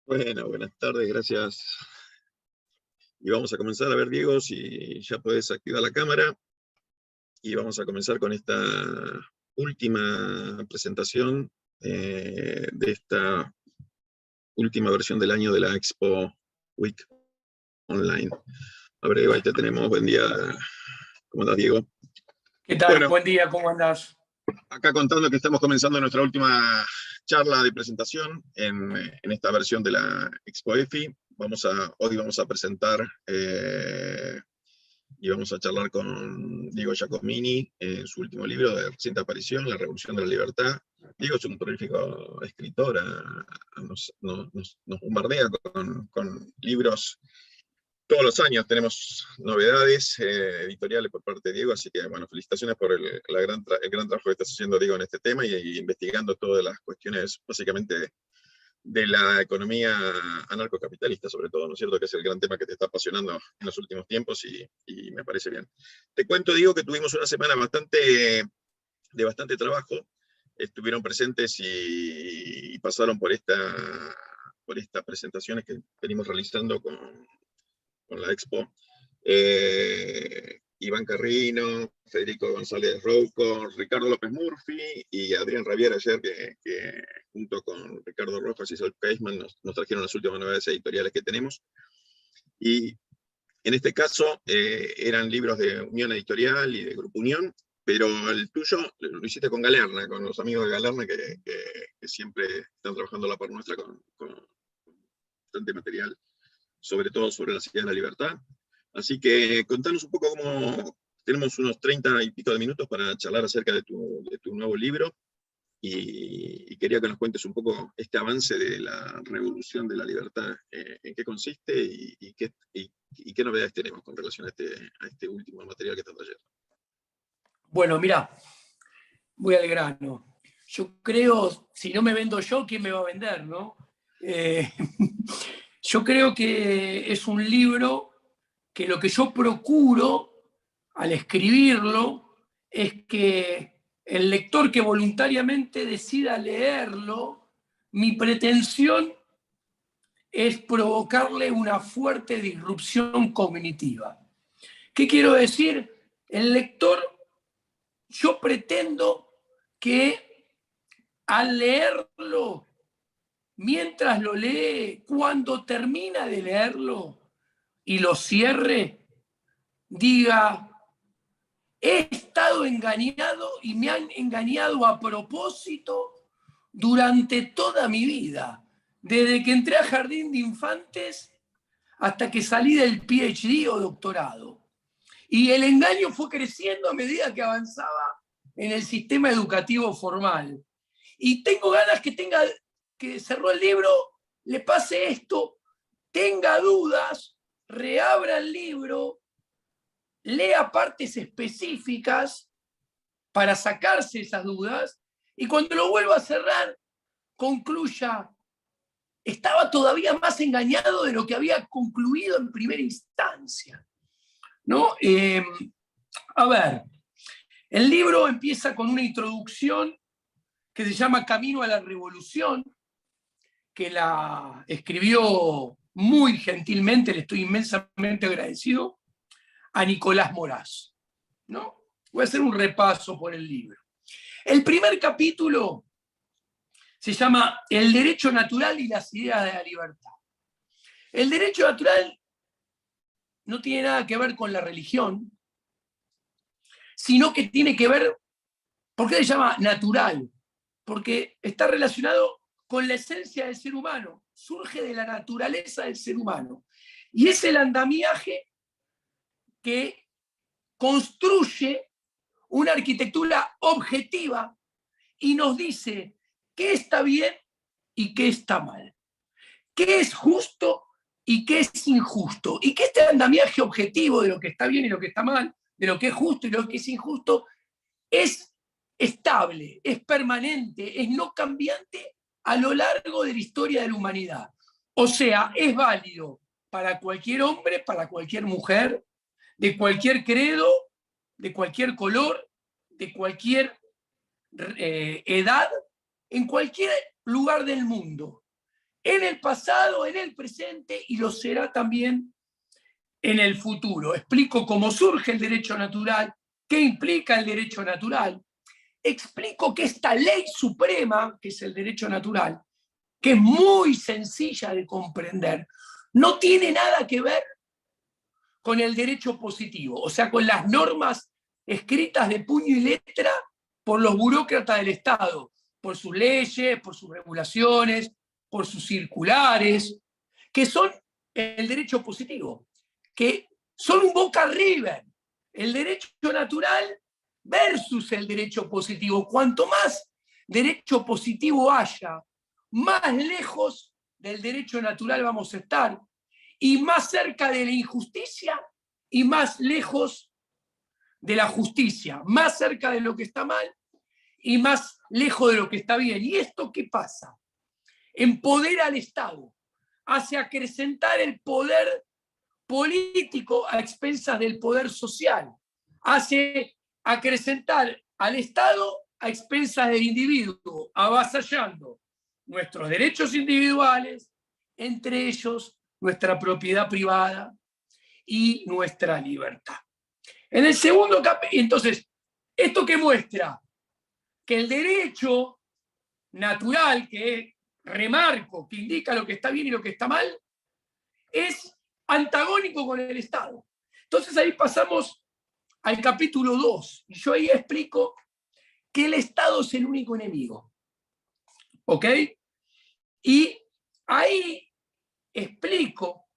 Bueno, buenas tardes, gracias. Y vamos a comenzar a ver, Diego, si ya puedes activar la cámara. Y vamos a comenzar con esta última presentación de esta última versión del año de la Expo Week Online. A ver, Diego, ahí te tenemos. Buen día. ¿Cómo andás, Diego? ¿Qué tal? Bueno, buen día, ¿cómo andás? Acá contando que estamos comenzando nuestra última charla de presentación en esta versión de la Expo EFI. Hoy vamos a presentar y vamos a charlar con Diego Giacomini en su último libro de reciente aparición, La Revolución de la Libertad. Diego es un prolífico escritor, nos bombardea con libros. Todos los años tenemos novedades editoriales por parte de Diego, así que bueno, felicitaciones por el gran trabajo que estás haciendo, Diego, en este tema y investigando todas las cuestiones básicamente de la economía anarcocapitalista, sobre todo, ¿no es cierto? Que es el gran tema que te está apasionando en los últimos tiempos y me parece bien. Te cuento, Diego, que tuvimos una semana de bastante trabajo. Estuvieron presentes y pasaron por estas presentaciones que venimos realizando con la Expo. Iván Carrino, Federico González Rouco, Ricardo López Murphy y Adrián Rabier ayer, que junto con Ricardo Rojas y Sol Keisman nos trajeron las últimas novedades editoriales que tenemos. Y en este caso eran libros de Unión Editorial y de Grupo Unión, pero el tuyo lo hiciste con Galerna, con los amigos de Galerna que siempre están trabajando a la par nuestra con bastante material, sobre todo sobre la ciudad de la libertad. Así que contanos un poco cómo tenemos unos 30 y pico de minutos para charlar acerca de tu nuevo libro y quería que nos cuentes un poco este avance de la revolución de la libertad, en qué consiste y qué novedades tenemos con relación a este último material que estás trayendo. Bueno, mirá, voy al grano. Yo creo, si no me vendo yo, ¿quién me va a vender, no? Yo creo que es un libro que lo que yo procuro al escribirlo es que el lector que voluntariamente decida leerlo, mi pretensión es provocarle una fuerte disrupción cognitiva. ¿Qué quiero decir? El lector, yo pretendo que al leerlo, mientras lo lee, cuando termina de leerlo y lo cierre, diga, he estado engañado y me han engañado a propósito durante toda mi vida, desde que entré a Jardín de Infantes hasta que salí del PhD o doctorado. Y el engaño fue creciendo a medida que avanzaba en el sistema educativo formal. Y tengo ganas que cerró el libro, le pase esto, tenga dudas, reabra el libro, lea partes específicas para sacarse esas dudas y cuando lo vuelva a cerrar, concluya, estaba todavía más engañado de lo que había concluido en primera instancia, ¿no? A ver, el libro empieza con una introducción que se llama Camino a la Revolución, que la escribió muy gentilmente, le estoy inmensamente agradecido, a Nicolás Moraz, ¿no? Voy a hacer un repaso por el libro. El primer capítulo se llama El derecho natural y las ideas de la libertad. El derecho natural no tiene nada que ver con la religión, sino que tiene que ver, ¿por qué se llama natural? Porque está relacionado con la esencia del ser humano, surge de la naturaleza del ser humano. Y es el andamiaje que construye una arquitectura objetiva y nos dice qué está bien y qué está mal, qué es justo y qué es injusto, y que este andamiaje objetivo de lo que está bien y lo que está mal, de lo que es justo y lo que es injusto, es estable, es permanente, es no cambiante a lo largo de la historia de la humanidad. O sea, es válido para cualquier hombre, para cualquier mujer, de cualquier credo, de cualquier color, de cualquier edad, en cualquier lugar del mundo. en el pasado, en el presente y lo será también en el futuro. Explico cómo surge el derecho natural, qué implica el derecho natural. Explico que esta ley suprema, que es el derecho natural, que es muy sencilla de comprender, no tiene nada que ver con el derecho positivo, o sea, con las normas escritas de puño y letra por los burócratas del Estado, por sus leyes, por sus regulaciones, por sus circulares, que son el derecho positivo, que son un Boca River, el derecho natural versus el derecho positivo. Cuanto más derecho positivo haya, más lejos del derecho natural vamos a estar, y más cerca de la injusticia y más lejos de la justicia, más cerca de lo que está mal y más lejos de lo que está bien. ¿Y esto qué pasa? Empodera al Estado, hace acrecentar el poder político a expensas del poder social, hace acrecentar al Estado a expensas del individuo, avasallando nuestros derechos individuales, entre ellos nuestra propiedad privada y nuestra libertad. En el segundo capítulo, entonces, ¿esto qué muestra? Que el derecho natural, que remarco, que indica lo que está bien y lo que está mal, es antagónico con el Estado. Entonces ahí pasamos al capítulo 2, y yo ahí explico que el Estado es el único enemigo. ¿Ok? Y ahí explico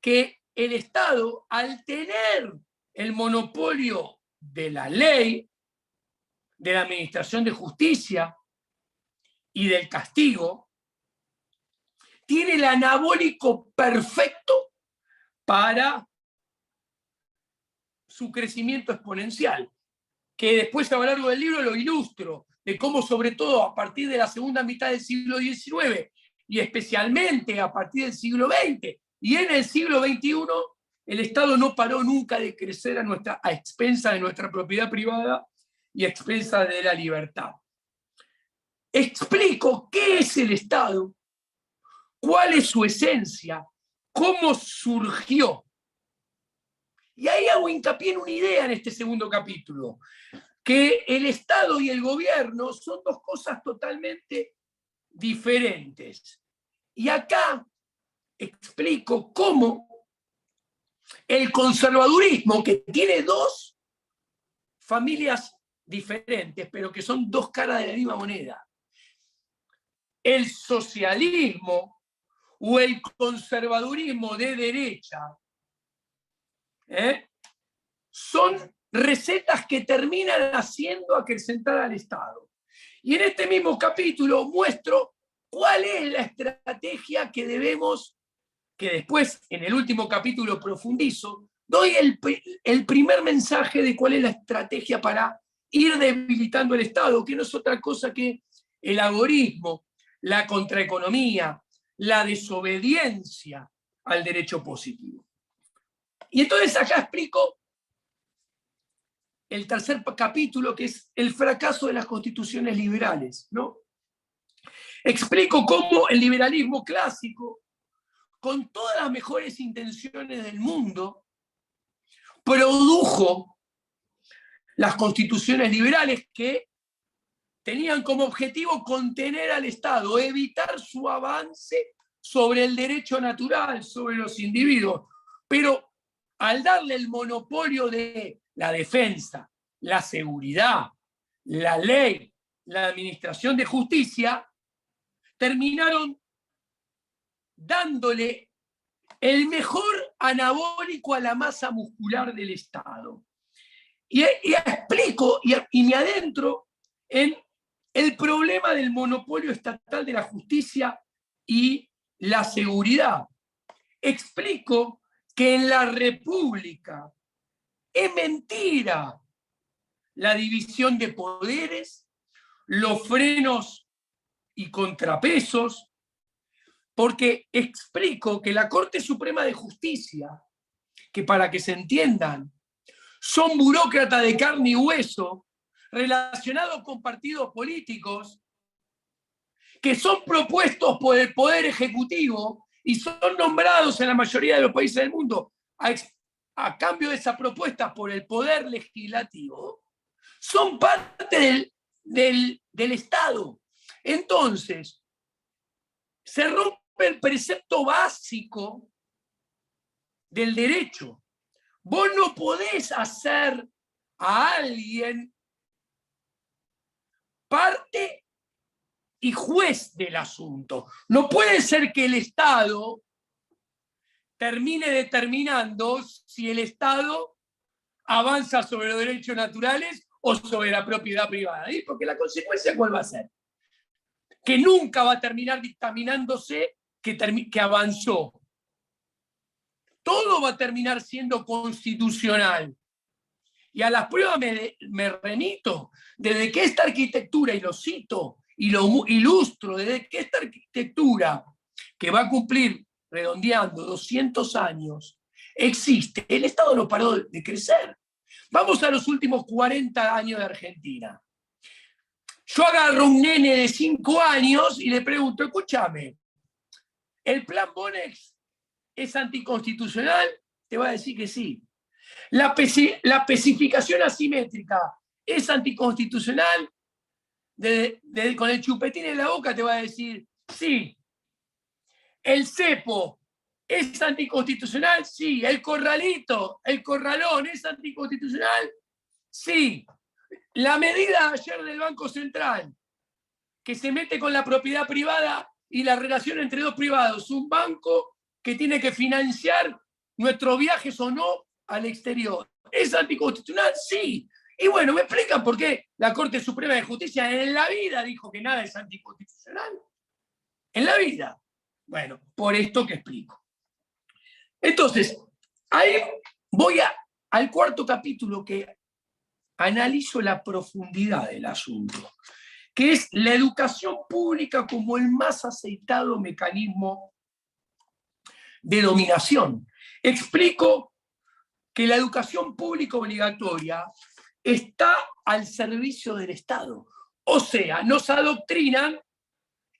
que el Estado, al tener el monopolio de la ley, de la administración de justicia y del castigo, tiene el anabólico perfecto para su crecimiento exponencial, que después a lo largo del libro lo ilustro, de cómo sobre todo a partir de la segunda mitad del siglo XIX y especialmente a partir del siglo XX y en el siglo XXI, el Estado no paró nunca de crecer a expensa de nuestra propiedad privada y a expensa de la libertad. Explico qué es el Estado, cuál es su esencia, cómo surgió. Y ahí hago hincapié en una idea en este segundo capítulo, que el Estado y el gobierno son dos cosas totalmente diferentes. Y acá explico cómo el conservadurismo, que tiene dos familias diferentes, pero que son dos caras de la misma moneda, el socialismo o el conservadurismo de derecha, son recetas que terminan haciendo acrecentar al Estado. Y en este mismo capítulo muestro cuál es la estrategia que debemos, que después en el último capítulo profundizo, doy el primer mensaje de cuál es la estrategia para ir debilitando el Estado, que no es otra cosa que el agorismo, la contraeconomía, la desobediencia al derecho positivo. Y entonces acá explico el tercer capítulo, que es el fracaso de las constituciones liberales, ¿no? Explico cómo el liberalismo clásico, con todas las mejores intenciones del mundo, produjo las constituciones liberales que tenían como objetivo contener al Estado, evitar su avance sobre el derecho natural, sobre los individuos, pero al darle el monopolio de la defensa, la seguridad, la ley, la administración de justicia, terminaron dándole el mejor anabólico a la masa muscular del Estado. Y explico y me adentro en el problema del monopolio estatal de la justicia y la seguridad. Explico que en la República es mentira la división de poderes, los frenos y contrapesos, porque explico que la Corte Suprema de Justicia, que para que se entiendan, son burócratas de carne y hueso, relacionados con partidos políticos, que son propuestos por el Poder Ejecutivo y son nombrados en la mayoría de los países del mundo a cambio de esa propuesta por el Poder Legislativo, son parte del Estado. Entonces, se rompe el precepto básico del derecho. Vos no podés hacer a alguien parte y juez del asunto. No puede ser que el Estado termine determinando si el Estado avanza sobre los derechos naturales o sobre la propiedad privada. ¿Sí? Porque la consecuencia, ¿cuál va a ser? Que nunca va a terminar dictaminándose que avanzó. Todo va a terminar siendo constitucional. Y a las pruebas me remito, desde que esta arquitectura, y lo cito, y lo ilustro, desde que esta arquitectura, que va a cumplir, redondeando, 200 años, existe, el Estado no paró de crecer. Vamos a los últimos 40 años de Argentina. Yo agarro un nene de 5 años y le pregunto, escúchame, ¿el plan Bonex es anticonstitucional? Te va a decir que sí. La especificación asimétrica es anticonstitucional. Con el chupetín en la boca te va a decir sí. El cepo es anticonstitucional, sí. El corralito, el corralón es anticonstitucional, sí. La medida ayer del Banco Central, que se mete con la propiedad privada y la relación entre dos privados, un banco que tiene que financiar nuestros viajes o no al exterior, ¿es anticonstitucional? Sí. Y bueno, me explican por qué la Corte Suprema de Justicia en la vida dijo que nada es anticonstitucional. En la vida. Bueno, por esto que explico. Entonces, ahí voy al cuarto capítulo que analizo la profundidad del asunto, que es la educación pública como el más aceitado mecanismo de dominación. Explico que la educación pública obligatoria está al servicio del Estado. O sea, nos adoctrinan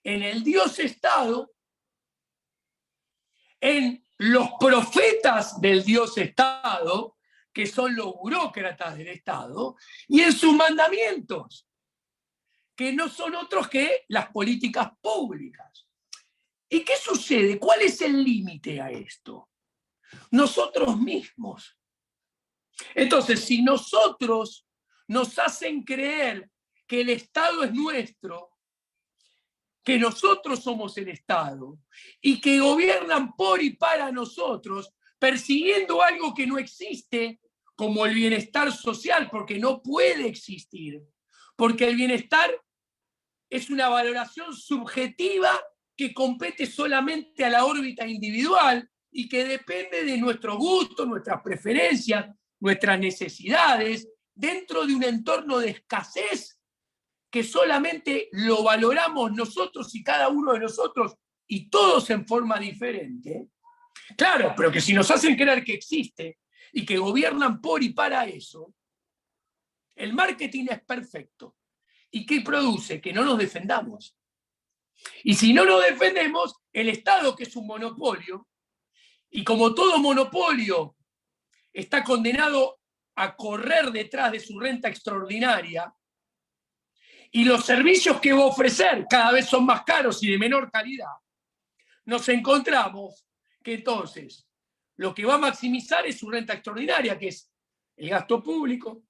en el Dios Estado, en los profetas del Dios Estado, que son los burócratas del Estado, y en sus mandamientos, que no son otros que las políticas públicas. ¿Y qué sucede? ¿Cuál es el límite a esto? Nosotros mismos. Entonces, si nosotros nos hacen creer que el Estado es nuestro, que nosotros somos el Estado y que gobiernan por y para nosotros, persiguiendo algo que no existe, como el bienestar social, porque no puede existir, porque el bienestar es una valoración subjetiva que compete solamente a la órbita individual y que depende de nuestros gustos, nuestras preferencias, nuestras necesidades, dentro de un entorno de escasez que solamente lo valoramos nosotros y cada uno de nosotros y todos en forma diferente. Claro, pero que si nos hacen creer que existe y que gobiernan por y para eso, el marketing es perfecto. ¿Y qué produce? Que no nos defendamos. Y si no nos defendemos, el Estado, que es un monopolio, y como todo monopolio está condenado a correr detrás de su renta extraordinaria, y los servicios que va a ofrecer cada vez son más caros y de menor calidad, nos encontramos que entonces lo que va a maximizar es su renta extraordinaria, que es el gasto público,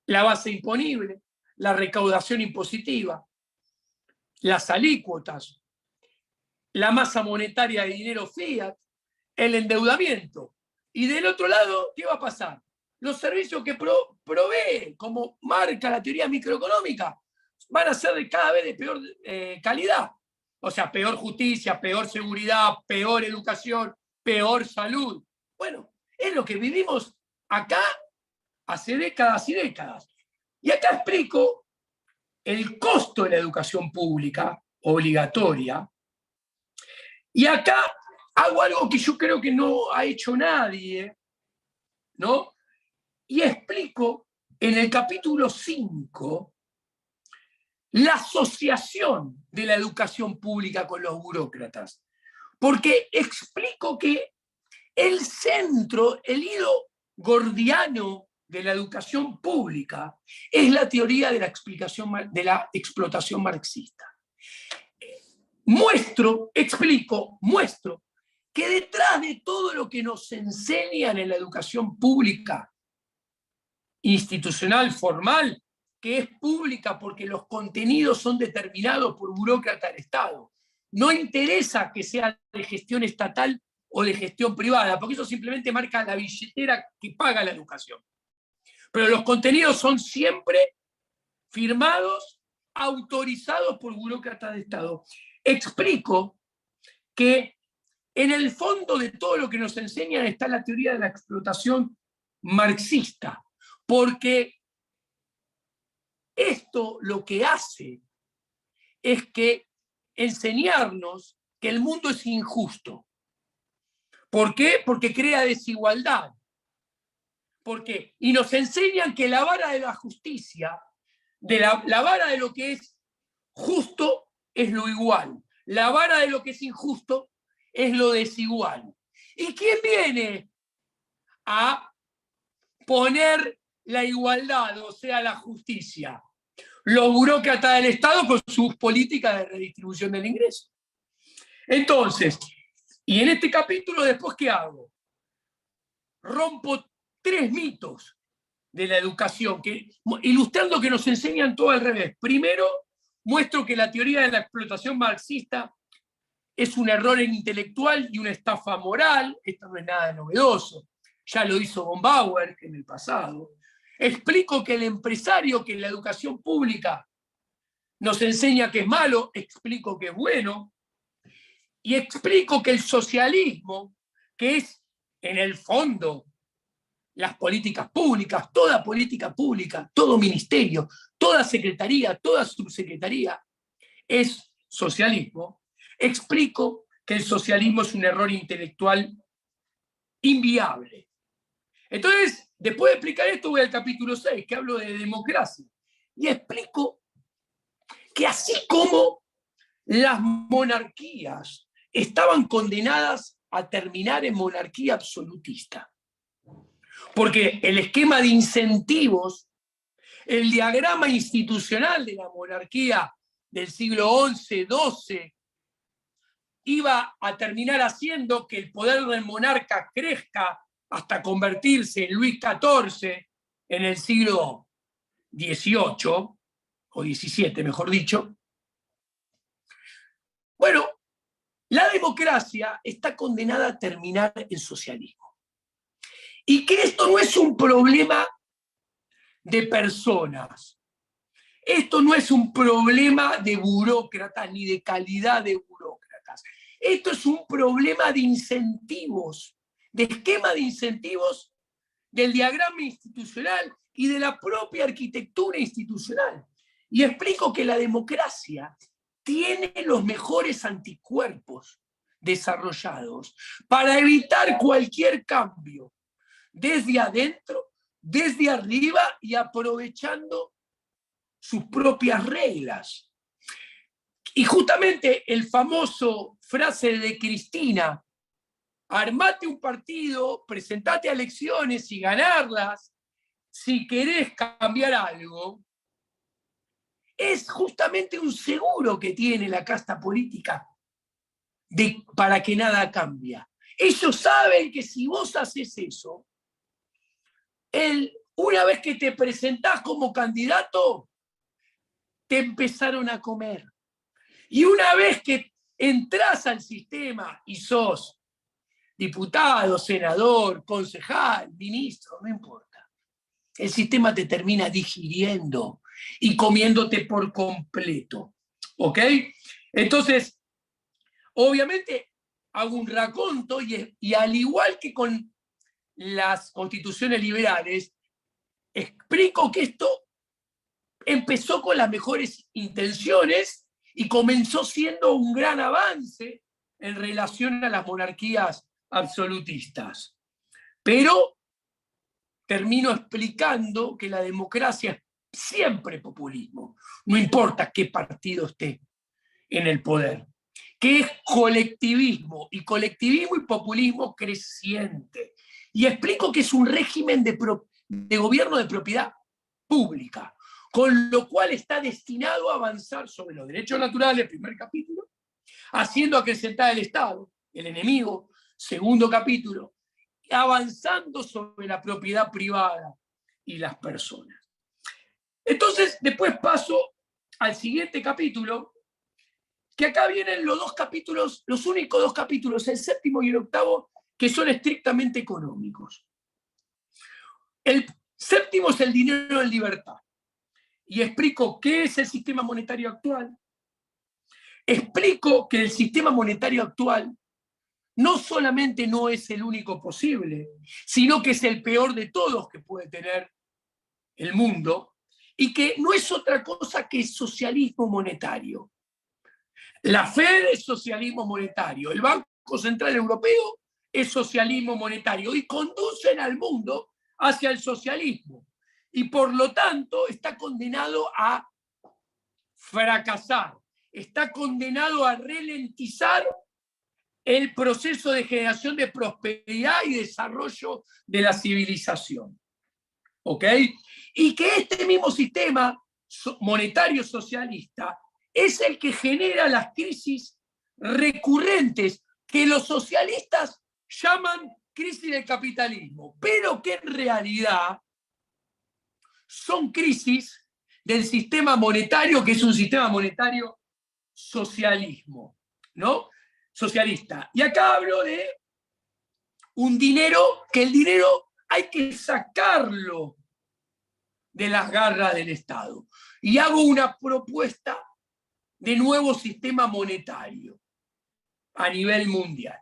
la base imponible, la recaudación impositiva, las alícuotas, la masa monetaria de dinero fiat, el endeudamiento. Y del otro lado, ¿qué va a pasar? Los servicios que provee, como marca la teoría microeconómica, van a ser de cada vez de peor calidad. O sea, peor justicia, peor seguridad, peor educación, peor salud. Bueno, es lo que vivimos acá hace décadas y décadas. Y acá explico el costo de la educación pública obligatoria. Y acá hago algo que yo creo que no ha hecho nadie, ¿no? Y explico en el capítulo 5 la asociación de la educación pública con los burócratas, porque explico que el centro, el hilo gordiano de la educación pública es la teoría de la explotación marxista. Muestro que detrás de todo lo que nos enseñan en la educación pública, institucional, formal, que es pública porque los contenidos son determinados por burócratas del Estado, no interesa que sea de gestión estatal o de gestión privada, porque eso simplemente marca la billetera que paga la educación. Pero los contenidos son siempre firmados, autorizados por burócratas de Estado. Explico que en el fondo de todo lo que nos enseñan está la teoría de la explotación marxista, porque esto lo que hace es que enseñarnos que el mundo es injusto. ¿Por qué? Porque crea desigualdad. ¿Por qué? Y nos enseñan que la vara de la justicia, la vara de lo que es justo es lo igual. La vara de lo que es injusto es lo desigual. ¿Y quién viene a poner la igualdad, o sea, la justicia? Los burócratas del Estado con sus políticas de redistribución del ingreso. Entonces, y en este capítulo después, ¿qué hago? Rompo 3 mitos de la educación, ilustrando que nos enseñan todo al revés. Primero, muestro que la teoría de la explotación marxista es un error intelectual y una estafa moral. Esto no es nada novedoso. Ya lo hizo von Bauer en el pasado. Explico que el empresario, que en la educación pública nos enseña que es malo, explico que es bueno. Y explico que el socialismo, que es en el fondo las políticas públicas, toda política pública, todo ministerio, toda secretaría, toda subsecretaría, es socialismo. Explico que el socialismo es un error intelectual inviable. Entonces, después de explicar esto, voy al capítulo 6, que hablo de democracia. Y explico que así como las monarquías estaban condenadas a terminar en monarquía absolutista, porque el esquema de incentivos, el diagrama institucional de la monarquía del siglo XI, XII, iba a terminar haciendo que el poder del monarca crezca hasta convertirse en Luis XIV en el siglo XVIII, o XVII, mejor dicho. Bueno, la democracia está condenada a terminar en socialismo. Y que esto no es un problema de personas. Esto no es un problema de burócratas ni de calidad de burócratas. Esto es un problema de incentivos, de esquema de incentivos del diagrama institucional y de la propia arquitectura institucional. Y explico que la democracia tiene los mejores anticuerpos desarrollados para evitar cualquier cambio desde adentro, desde arriba y aprovechando sus propias reglas. Y justamente el famoso frase de Cristina, armate un partido, presentate a elecciones y ganarlas si querés cambiar algo, es justamente un seguro que tiene la casta política para que nada cambie. Ellos saben que si vos haces eso, una vez que te presentás como candidato, te empezaron a comer. Y una vez que entras al sistema y sos diputado, senador, concejal, ministro, no importa, el sistema te termina digiriendo y comiéndote por completo. ¿Ok? Entonces, obviamente, hago un raconto y al igual que con las constituciones liberales, explico que esto empezó con las mejores intenciones y comenzó siendo un gran avance en relación a las monarquías absolutistas. Pero termino explicando que la democracia siempre populismo, no importa qué partido esté en el poder, que es colectivismo y populismo creciente. Y explico que es un régimen de gobierno de propiedad pública, con lo cual está destinado a avanzar sobre los derechos naturales, primer capítulo, haciendo acrecentar el Estado, el enemigo, segundo capítulo, avanzando sobre la propiedad privada y las personas. Entonces, después paso al siguiente capítulo, que acá vienen los dos capítulos, los únicos dos capítulos, el séptimo y el octavo, que son estrictamente económicos. El séptimo es el dinero en libertad. Y explico qué es el sistema monetario actual. Explico que el sistema monetario actual no solamente no es el único posible, sino que es el peor de todos que puede tener el mundo, y que no es otra cosa que socialismo monetario. La Fed es socialismo monetario, el Banco Central Europeo es socialismo monetario y conducen al mundo hacia el socialismo. Y por lo tanto está condenado a fracasar, está condenado a ralentizar el proceso de generación de prosperidad y desarrollo de la civilización. ¿Ok? Y que este mismo sistema monetario socialista es el que genera las crisis recurrentes que los socialistas llaman crisis del capitalismo, pero que en realidad son crisis del sistema monetario, que es un sistema monetario socialismo, ¿no? Socialista. Y acá hablo de un dinero, que el dinero hay que sacarlo de las garras del Estado. Y hago una propuesta de nuevo sistema monetario a nivel mundial.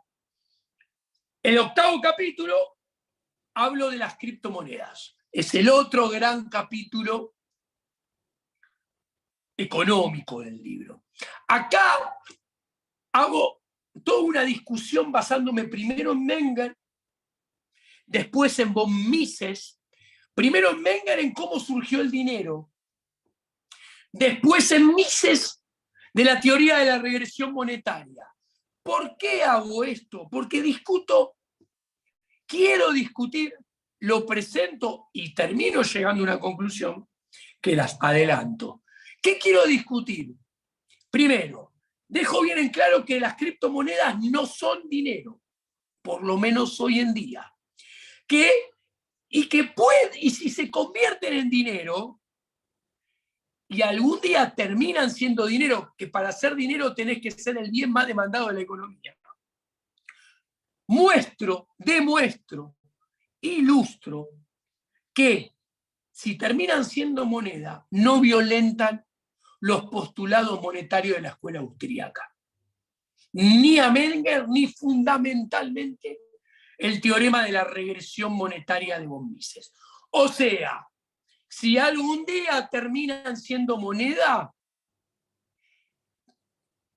El octavo capítulo hablo de las criptomonedas. Es el otro gran capítulo económico del libro. Acá hago toda una discusión basándome primero en Menger, después en von Mises, primero en Menger en cómo surgió el dinero, después en Mises de la teoría de la regresión monetaria. ¿Por qué hago esto? Porque quiero discutir, lo presento y termino llegando a una conclusión que las adelanto. ¿Qué quiero discutir? Primero, dejo bien en claro que las criptomonedas no son dinero, por lo menos hoy en día. Y si se convierten en dinero, y algún día terminan siendo dinero, que para ser dinero tenés que ser el bien más demandado de la economía. Demuestro, ilustro que si terminan siendo moneda, no violentan los postulados monetarios de la escuela austríaca. Ni a Menger, ni fundamentalmente el teorema de la regresión monetaria de von Mises. O sea, si algún día terminan siendo moneda,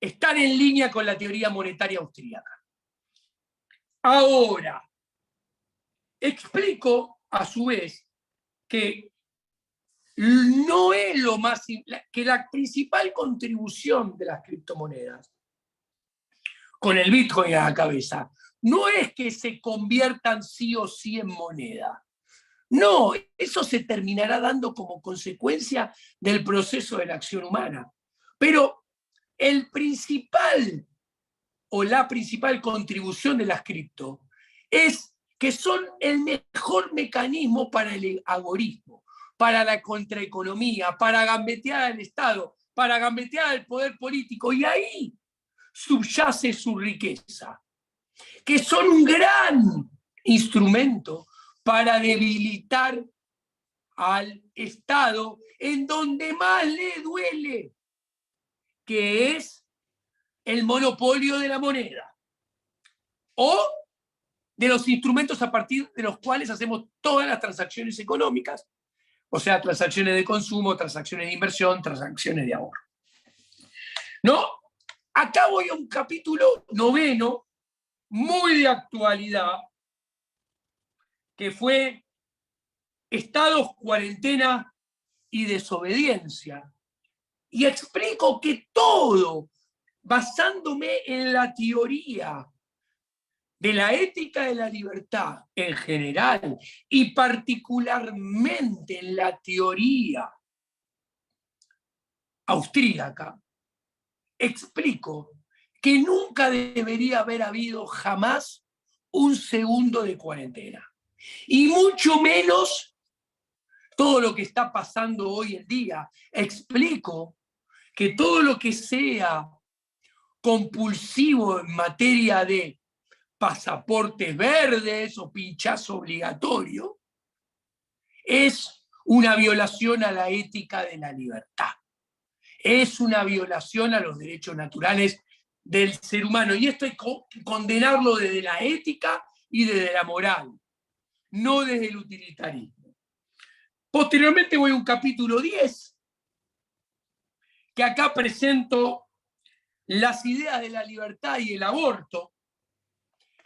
están en línea con la teoría monetaria austríaca. Ahora, explico a su vez que no es lo más, que la principal contribución de las criptomonedas, con el Bitcoin a la cabeza, no es que se conviertan sí o sí en moneda. No, eso se terminará dando como consecuencia del proceso de la acción humana. Pero el principal o la principal contribución de las cripto es que son el mejor mecanismo para el agorismo, para la contraeconomía, para gambetear al Estado, para gambetear al poder político, y ahí subyace su riqueza, que son un gran instrumento para debilitar al Estado en donde más le duele, que es el monopolio de la moneda o de los instrumentos a partir de los cuales hacemos todas las transacciones económicas, o sea, transacciones de consumo, transacciones de inversión, transacciones de ahorro. ¿No? Acá voy a un capítulo noveno, muy de actualidad, que fue estados, cuarentena y desobediencia. Y explico que todo, basándome en la teoría de la ética de la libertad en general y particularmente en la teoría austríaca, explico que nunca debería haber habido jamás un segundo de cuarentena. Y mucho menos todo lo que está pasando hoy en día. Explico que todo lo que sea compulsivo en materia de pasaportes verdes o pinchazo obligatorio es una violación a la ética de la libertad. Es una violación a los derechos naturales del ser humano. Y esto hay que condenarlo desde la ética y desde la moral, no desde el utilitarismo. Posteriormente voy a un capítulo 10, que acá presento las ideas de la libertad y el aborto,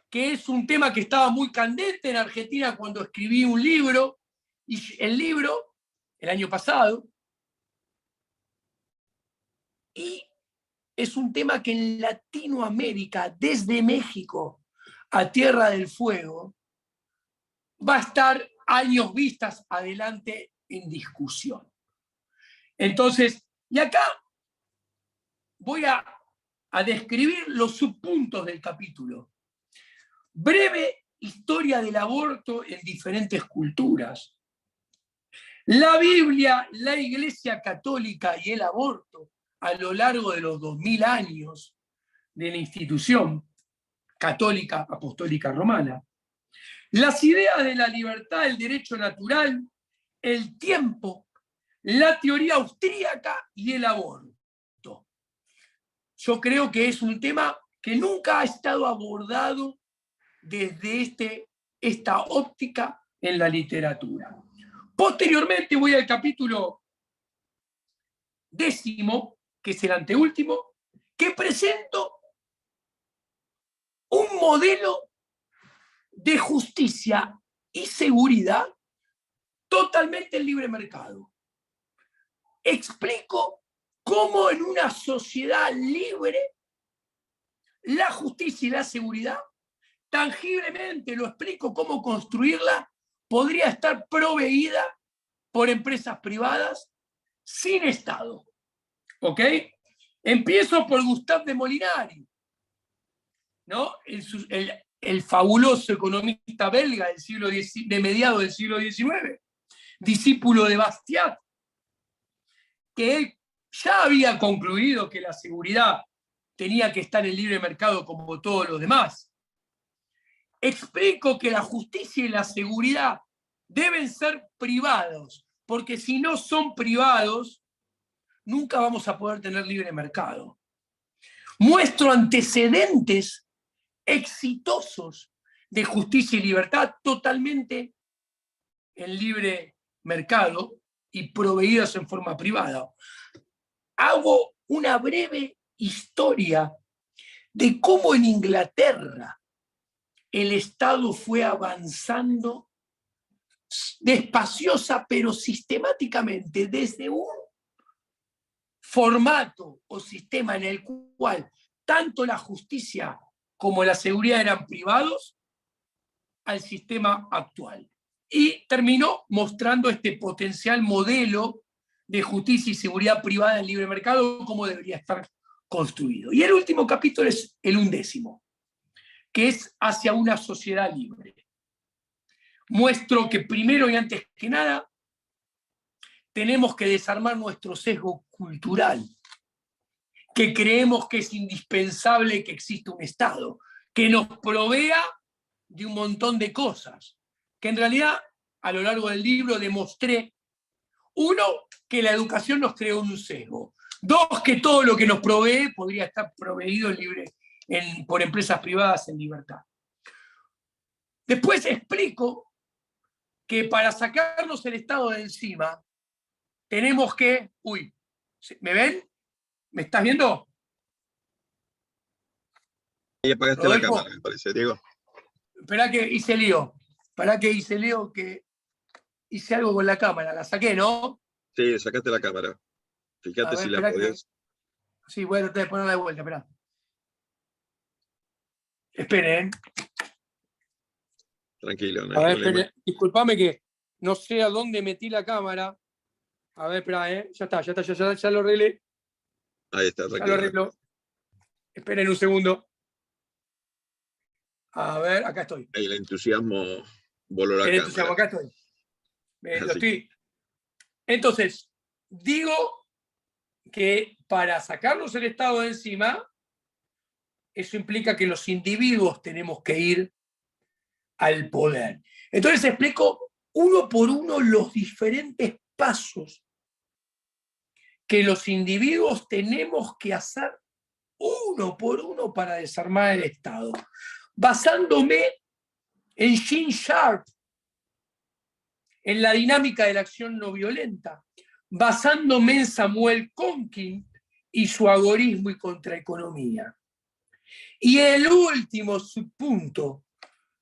que es un tema que estaba muy candente en Argentina cuando escribí un libro, y el libro, el año pasado, y es un tema que en Latinoamérica, desde México a Tierra del Fuego, va a estar años vistas adelante en discusión. Entonces, y acá voy a describir los subpuntos del capítulo. Breve historia del aborto en diferentes culturas. La Biblia, la Iglesia Católica y el aborto a lo largo de los 2000 años de la institución católica apostólica romana. Las ideas de la libertad, el derecho natural, el tiempo, la teoría austríaca y el aborto. Yo creo que es un tema que nunca ha estado abordado desde esta óptica en la literatura. Posteriormente voy al capítulo 10, que es el anteúltimo, que presento un modelo de justicia y seguridad totalmente en libre mercado. Explico cómo en una sociedad libre la justicia y la seguridad, tangiblemente lo explico cómo construirla, podría estar proveída por empresas privadas sin Estado. ¿Ok? Empiezo por Gustave de Molinari, ¿no? El fabuloso economista belga de mediados del siglo XIX, discípulo de Bastiat, que él ya había concluido que la seguridad tenía que estar en libre mercado como todos los demás. Explico que la justicia y la seguridad deben ser privados, porque si no son privados, nunca vamos a poder tener libre mercado. Muestro antecedentes exitosos de justicia y libertad totalmente en libre mercado y proveídos en forma privada. Hago una breve historia de cómo en Inglaterra el Estado fue avanzando despaciosa pero sistemáticamente desde un formato o sistema en el cual tanto la justicia como la seguridad eran privados al sistema actual. Y terminó mostrando este potencial modelo de justicia y seguridad privada en libre mercado, cómo debería estar construido. Y el último capítulo es el 11, que es hacia una sociedad libre. Muestro que primero y antes que nada tenemos que desarmar nuestro sesgo cultural, que creemos que es indispensable que exista un Estado, que nos provea de un montón de cosas, que en realidad a lo largo del libro demostré, uno, que la educación nos creó un sesgo, dos, que todo lo que nos provee podría estar proveído por empresas privadas en libertad. Después explico que para sacarnos el Estado de encima tenemos que... Uy, ¿me ven? ¿Me estás viendo? Y apagaste Rodolfo, la cámara, me parece, Diego. Esperá que hice lío, que hice algo con la cámara, la saqué, ¿no? Sí, sacaste la cámara. A Fíjate ver, si la espera que... podés. Sí, voy a tratar de ponerla de vuelta, espera. Esperen. Tranquilo, no A hay ver, problema. esperen. Disculpame que no sé a dónde metí la cámara. A ver, espera, ya está, ya lo arreglé. Ahí está, Ya lo tranquilo. arreglo. Esperen un segundo. A ver, acá estoy. El entusiasmo voló la El cámara. entusiasmo, acá estoy. Lo Así que, estoy. Entonces, digo que para sacarnos el Estado de encima, eso implica que los individuos tenemos que ir al poder. Entonces explico uno por uno los diferentes pasos que los individuos tenemos que hacer uno por uno para desarmar el Estado, basándome en Gene Sharp, en la dinámica de la acción no violenta, basándome en Samuel Conkin y su agorismo y contraeconomía. Y el último subpunto,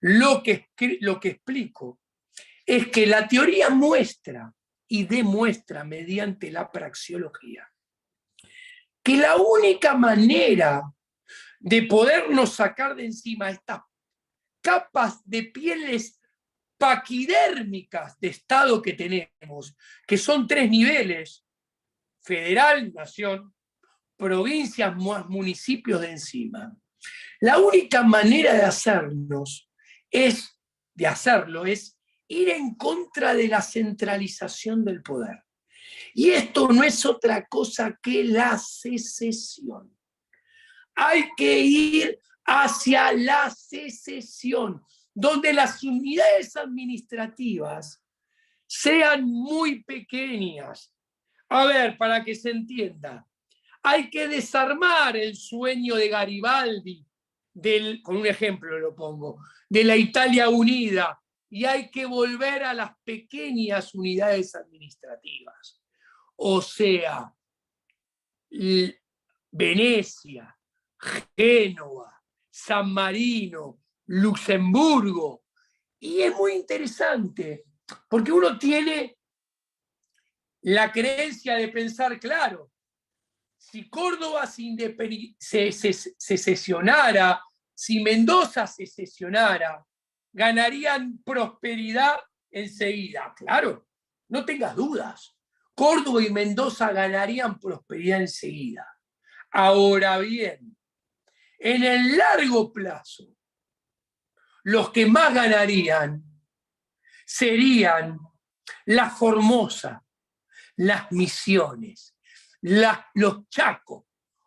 lo que explico, es que la teoría muestra y demuestra mediante la praxeología que la única manera de podernos sacar de encima estas capas de pieles paquidérmicas de Estado que tenemos, que son 3 niveles, federal, nación, provincias más municipios de encima. La única manera de hacerlo es ir en contra de la centralización del poder. Y esto no es otra cosa que la secesión. Hay que ir hacia la secesión, donde las unidades administrativas sean muy pequeñas. A ver, para que se entienda, hay que desarmar el sueño de Garibaldi, con un ejemplo lo pongo, de la Italia unida, y hay que volver a las pequeñas unidades administrativas. O sea, Venecia, Génova, San Marino, Luxemburgo. Y es muy interesante, porque uno tiene la creencia de pensar, claro, si Córdoba se secesionara, si Mendoza se secesionara, ganarían prosperidad enseguida. Claro, no tengas dudas. Córdoba y Mendoza ganarían prosperidad enseguida. Ahora bien, en el largo plazo, los que más ganarían serían la Formosa, las Misiones, los Chacos.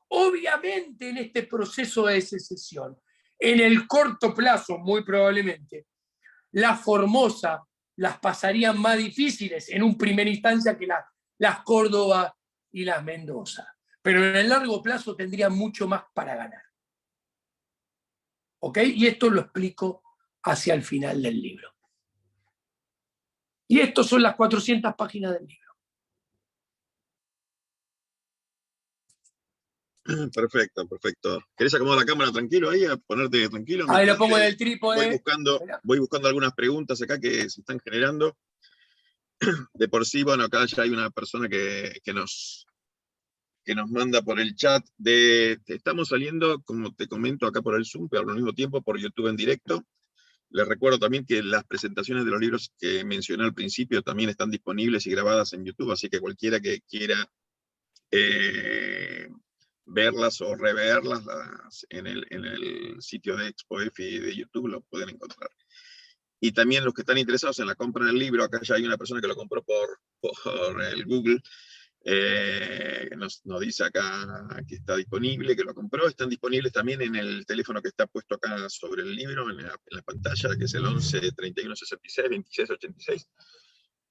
Obviamente en este proceso de secesión, en el corto plazo, muy probablemente, la Formosa las pasarían más difíciles en un primera instancia que las Córdoba y las Mendoza. Pero en el largo plazo tendrían mucho más para ganar. ¿Ok? Y esto lo explico hacia el final del libro. Y estas son las 400 páginas del libro. perfecto, perfecto. ¿Querés acomodar la cámara tranquilo ahí, a ponerte tranquilo? Ahí lo Mientras pongo en el que trípode. voy buscando algunas preguntas acá que se están generando. De por sí, bueno, acá ya hay una persona que nos manda por el chat estamos saliendo, como te comento, acá por el Zoom, pero al mismo tiempo por YouTube en directo. Les recuerdo también que las presentaciones de los libros que mencioné al principio también están disponibles y grabadas en YouTube, así que cualquiera que quiera verlas o reverlas en el sitio de ExpoEFI de YouTube lo pueden encontrar. Y también los que están interesados en la compra del libro, acá ya hay una persona que lo compró por el Google, nos dice acá que está disponible, que lo compró. Están disponibles también en el teléfono que está puesto acá sobre el libro, en la pantalla, que es el 11 31 66 26 86.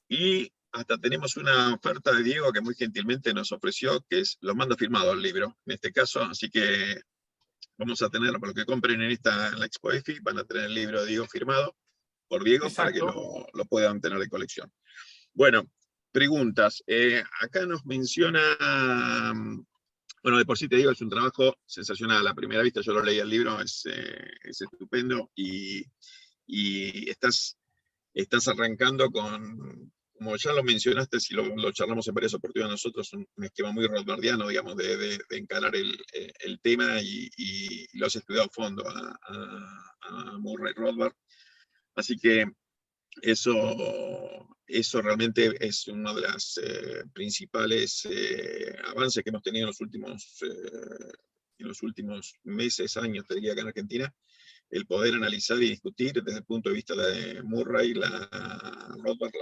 Y hasta tenemos una oferta de Diego que muy gentilmente nos ofreció, que es lo manda firmado el libro, en este caso, así que vamos a tener, por lo que compren en la Expo EFI, van a tener el libro de Diego firmado por Diego. Exacto. Para que lo puedan tener de colección. Bueno, preguntas. Acá nos menciona, bueno, de por sí te digo, es un trabajo sensacional. A primera vista yo lo leí el libro, es estupendo, y estás arrancando con como ya lo mencionaste, si lo charlamos en varias oportunidades nosotros, un esquema muy rothbardiano, digamos, de encarar el tema y lo has estudiado a fondo a Murray Rothbard. Así que eso realmente es uno de los principales avances que hemos tenido en los últimos meses, años, te diría, acá en Argentina, el poder analizar y discutir desde el punto de vista de Murray, Rothbard,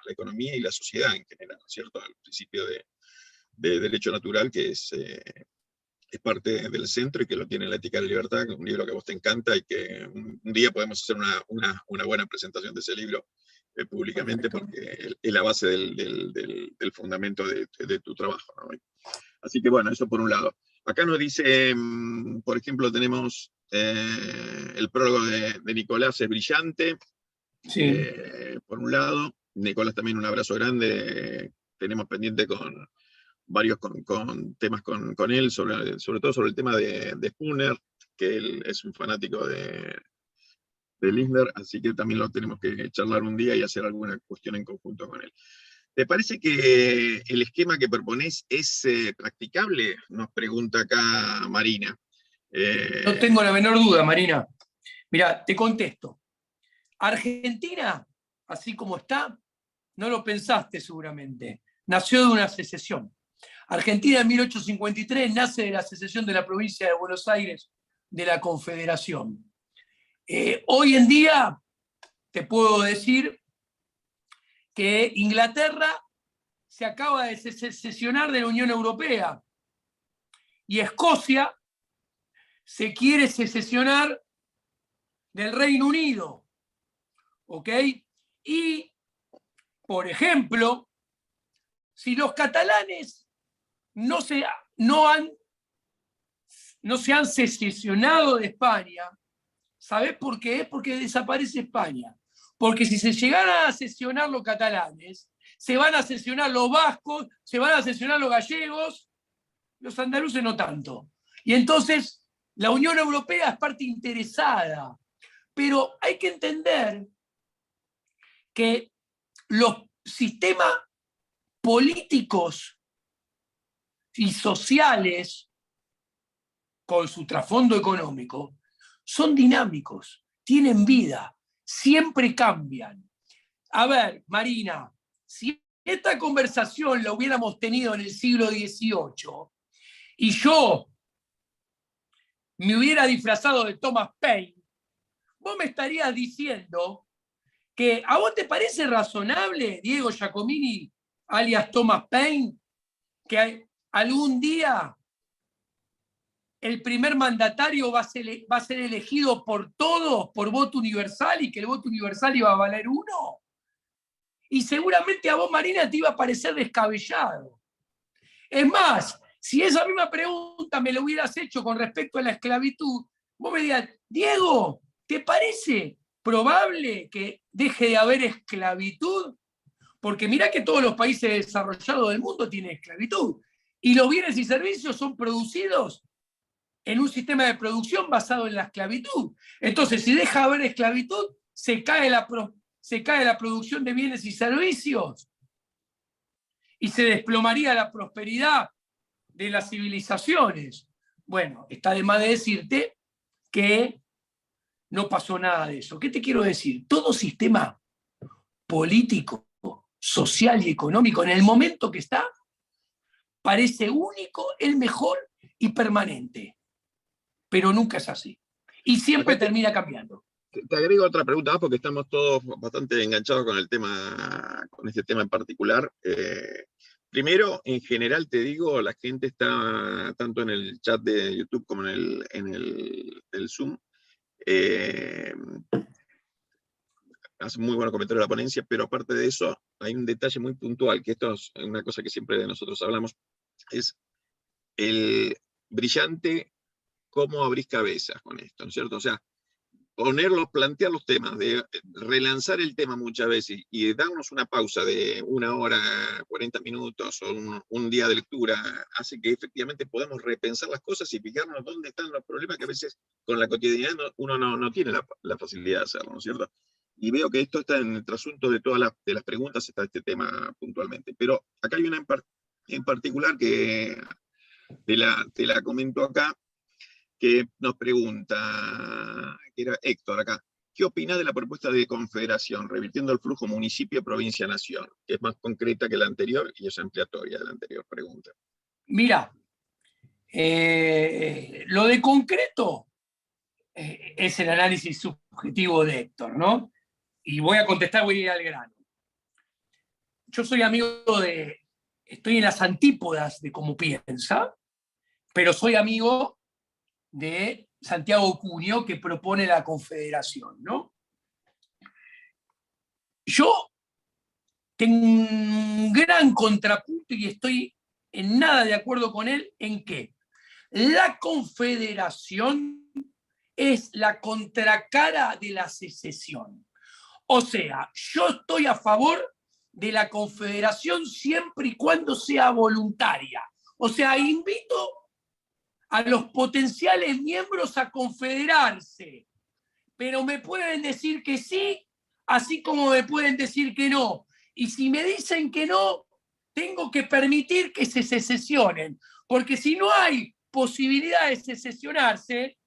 la economía y la sociedad en general, ¿no es cierto? El principio de derecho natural, que es parte del centro y que lo tiene La Ética de la Libertad, que es un libro que a vos te encanta y que un día podemos hacer una buena presentación de ese libro públicamente, porque es la base del fundamento de tu trabajo, ¿no? Así que bueno, eso por un lado. Acá nos dice, por ejemplo, tenemos el prólogo de Nicolás, es brillante, Sí. por un lado. Nicolás, también un abrazo grande. Tenemos pendiente con varios temas con él, sobre todo sobre el tema de Spooner, que él es un fanático de Lindner, así que también lo tenemos que charlar un día y hacer alguna cuestión en conjunto con él. ¿Te parece que el esquema que proponés es practicable? Nos pregunta acá Marina. No tengo la menor duda, Marina. Mira, te contesto. Argentina, así como está, no lo pensaste seguramente, nació de una secesión. Argentina en 1853 nace de la secesión de la provincia de Buenos Aires de la Confederación. Hoy en día te puedo decir que Inglaterra se acaba de secesionar de la Unión Europea y Escocia se quiere secesionar del Reino Unido. ¿Ok? Y, por ejemplo, si los catalanes no se han secesionado de España, ¿sabés por qué? Porque desaparece España. Porque si se llegaran a sesionar los catalanes, se van a sesionar los vascos, se van a sesionar los gallegos, los andaluces no tanto. Y entonces la Unión Europea es parte interesada. Pero hay que entender que los sistemas políticos y sociales, con su trasfondo económico, son dinámicos, tienen vida, siempre cambian. A ver, Marina, si esta conversación la hubiéramos tenido en el siglo XVIII y yo me hubiera disfrazado de Thomas Paine, vos me estarías diciendo que a vos te parece razonable, Diego Giacomini, alias Thomas Paine, que algún día el primer mandatario va a ser elegido por todos por voto universal y que el voto universal iba a valer 1. Y seguramente a vos, Marina, te iba a parecer descabellado. Es más, si esa misma pregunta me la hubieras hecho con respecto a la esclavitud, vos me dirías, Diego, ¿te parece probable que deje de haber esclavitud? Porque mirá que todos los países desarrollados del mundo tienen esclavitud. Y los bienes y servicios son producidos en un sistema de producción basado en la esclavitud. Entonces, si deja de haber esclavitud, se cae la producción de bienes y servicios y se desplomaría la prosperidad de las civilizaciones. Bueno, está de más de decirte que no pasó nada de eso. ¿Qué te quiero decir? Todo sistema político, social y económico, en el momento que está, parece único, el mejor y permanente. Pero nunca es así. Y siempre termina cambiando. Te agrego otra pregunta más porque estamos todos bastante enganchados con el tema, con este tema en particular. Primero, en general te digo, la gente está tanto en el chat de YouTube como en el Zoom. Hace muy buenos comentarios de la ponencia, pero aparte de eso, hay un detalle muy puntual, que esto es una cosa que siempre nosotros hablamos, es el brillante cómo abrís cabezas con esto, ¿no es cierto? O sea, plantear los temas, de relanzar el tema muchas veces y darnos una pausa de 1 hora, 40 minutos o un día de lectura, hace que efectivamente podamos repensar las cosas y fijarnos dónde están los problemas que a veces con la cotidianidad uno no tiene la facilidad de hacerlo, ¿no es cierto? y veo que esto está en el trasunto de todas las preguntas, está este tema puntualmente. Pero acá hay una en particular que te la comento acá, que nos pregunta, que era Héctor acá. ¿Qué opinás de la propuesta de confederación, revirtiendo el flujo municipio-provincia-nación? Que es más concreta que la anterior y es ampliatoria de la anterior pregunta. Mira, lo de concreto es el análisis subjetivo de Héctor, ¿no? Y voy a contestar, voy a ir al grano. Yo soy amigo estoy en las antípodas de cómo piensa, pero soy amigo de Santiago Cunio, que propone la confederación, ¿no? Yo tengo un gran contrapunto y estoy en nada de acuerdo con él en que la confederación es la contracara de la secesión. O sea, yo estoy a favor de la confederación siempre y cuando sea voluntaria. O sea, invito a los potenciales miembros a confederarse, pero me pueden decir que sí, así como me pueden decir que no. Y si me dicen que no, tengo que permitir que se secesionen, porque si no hay posibilidad de secesionarse,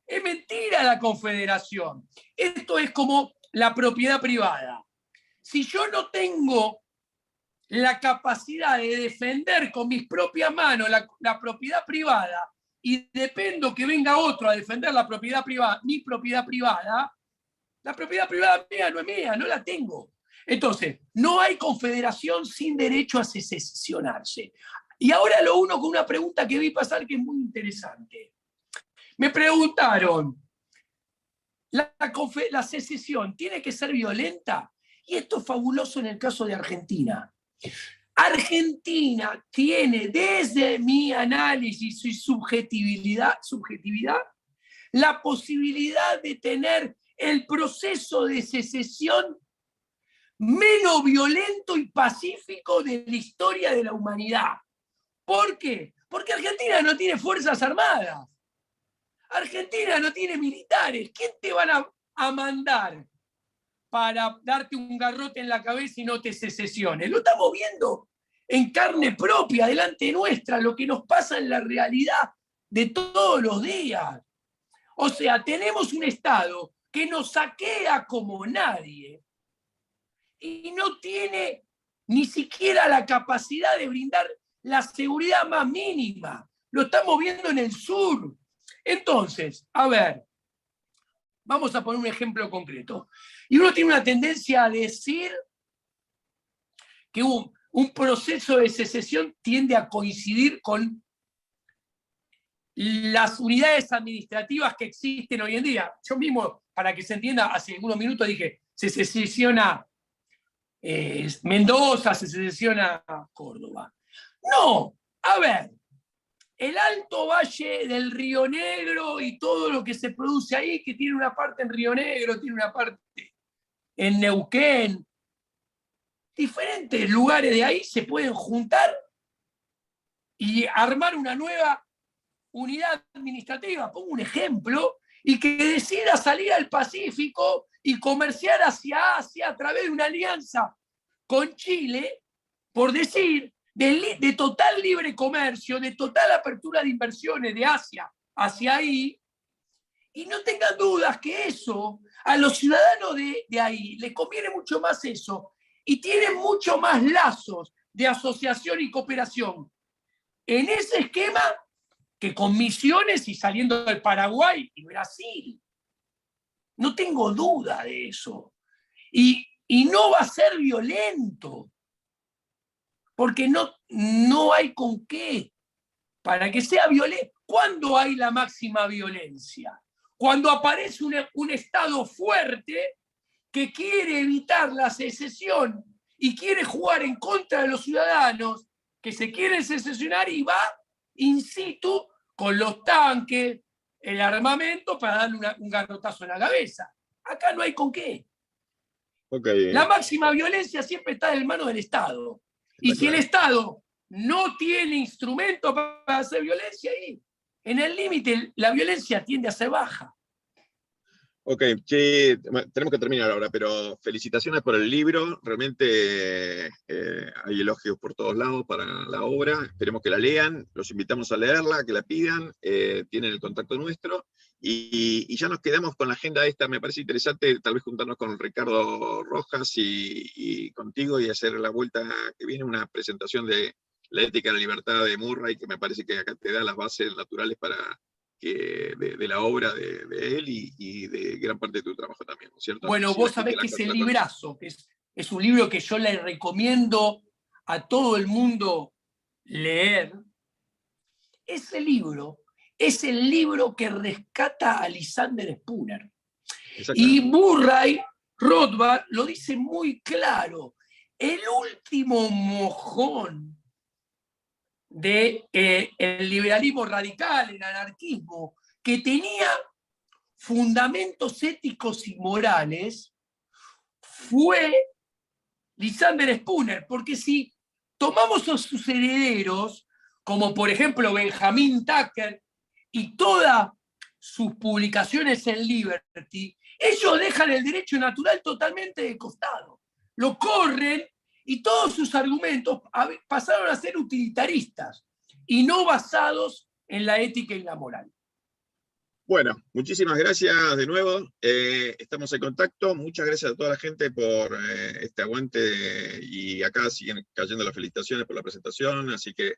es mentira la confederación. Esto es como la propiedad privada. Si yo no tengo la capacidad de defender con mis propias manos la propiedad privada y dependo que venga otro a defender la propiedad privada, mi propiedad privada, la propiedad privada mía no es mía, no la tengo. Entonces, no hay confederación sin derecho a secesionarse. Y ahora lo uno con una pregunta que vi pasar que es muy interesante. Me preguntaron, ¿la secesión tiene que ser violenta? Y esto es fabuloso en el caso de Argentina. Argentina tiene, desde mi análisis y subjetividad, la posibilidad de tener el proceso de secesión menos violento y pacífico de la historia de la humanidad. ¿Por qué? Porque Argentina no tiene fuerzas armadas. Argentina no tiene militares. ¿Quién te van a mandar para darte un garrote en la cabeza y no te secesiones? Lo estamos viendo en carne propia, delante nuestra, lo que nos pasa en la realidad de todos los días. O sea, tenemos un Estado que nos saquea como nadie y no tiene ni siquiera la capacidad de brindar la seguridad más mínima. Lo estamos viendo en el sur. Entonces, a ver, vamos a poner un ejemplo concreto. Y uno tiene una tendencia a decir que un proceso de secesión tiende a coincidir con las unidades administrativas que existen hoy en día. Yo mismo, para que se entienda, hace algunos minutos dije, se secesiona Mendoza, se secesiona Córdoba. No, a ver, el Alto Valle del Río Negro y todo lo que se produce ahí, que tiene una parte en Río Negro, tiene una parte en Neuquén, diferentes lugares de ahí se pueden juntar y armar una nueva unidad administrativa, pongo un ejemplo, y que decida salir al Pacífico y comerciar hacia Asia a través de una alianza con Chile, por decir, de total libre comercio, de total apertura de inversiones de Asia hacia ahí, y no tengan dudas que eso, a los ciudadanos de ahí les conviene mucho más eso, y tienen mucho más lazos de asociación y cooperación en ese esquema que con Misiones y saliendo del Paraguay y Brasil. No tengo duda de eso. Y no va a ser violento, porque no hay con qué. Para que sea violento, ¿cuándo hay la máxima violencia? Cuando aparece un Estado fuerte que quiere evitar la secesión y quiere jugar en contra de los ciudadanos que se quieren secesionar y va in situ con los tanques, el armamento para darle un garrotazo en la cabeza. Acá no hay con qué. Okay. La máxima violencia siempre está en manos del Estado. Y si el Estado no tiene instrumento para hacer violencia, ahí, en el límite, la violencia tiende a ser baja. Ok, che, bueno, tenemos que terminar ahora, pero felicitaciones por el libro. Realmente hay elogios por todos lados para la obra. Esperemos que la lean. Los invitamos a leerla, que la pidan. Tienen el contacto nuestro. Y ya nos quedamos con la agenda esta. Me parece interesante tal vez juntarnos con Ricardo Rojas y contigo y hacer la vuelta que viene, una presentación de la ética de la libertad de Murray, que me parece que acá te da las bases naturales para de la obra de él y de gran parte de tu trabajo también, ¿no es cierto? Bueno, Si la vos gente sabés que ese la conoce. librazo, que es un libro que yo le recomiendo a todo el mundo leer, ese libro es el libro que rescata a Lysander Spooner. Y Exactamente. Murray Rothbard lo dice muy claro. El último mojón del liberalismo radical, el anarquismo, que tenía fundamentos éticos y morales, fue Lysander Spooner, porque si tomamos a sus herederos, como por ejemplo Benjamin Tucker y todas sus publicaciones en Liberty, ellos dejan el derecho natural totalmente de costado, lo corren y todos sus argumentos pasaron a ser utilitaristas y no basados en la ética y la moral. Bueno, muchísimas gracias de nuevo. Estamos en contacto. Muchas gracias a toda la gente por este aguante y acá siguen cayendo las felicitaciones por la presentación. Así que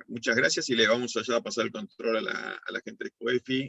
muchas gracias y le vamos allá a pasar el control a la gente de COEFI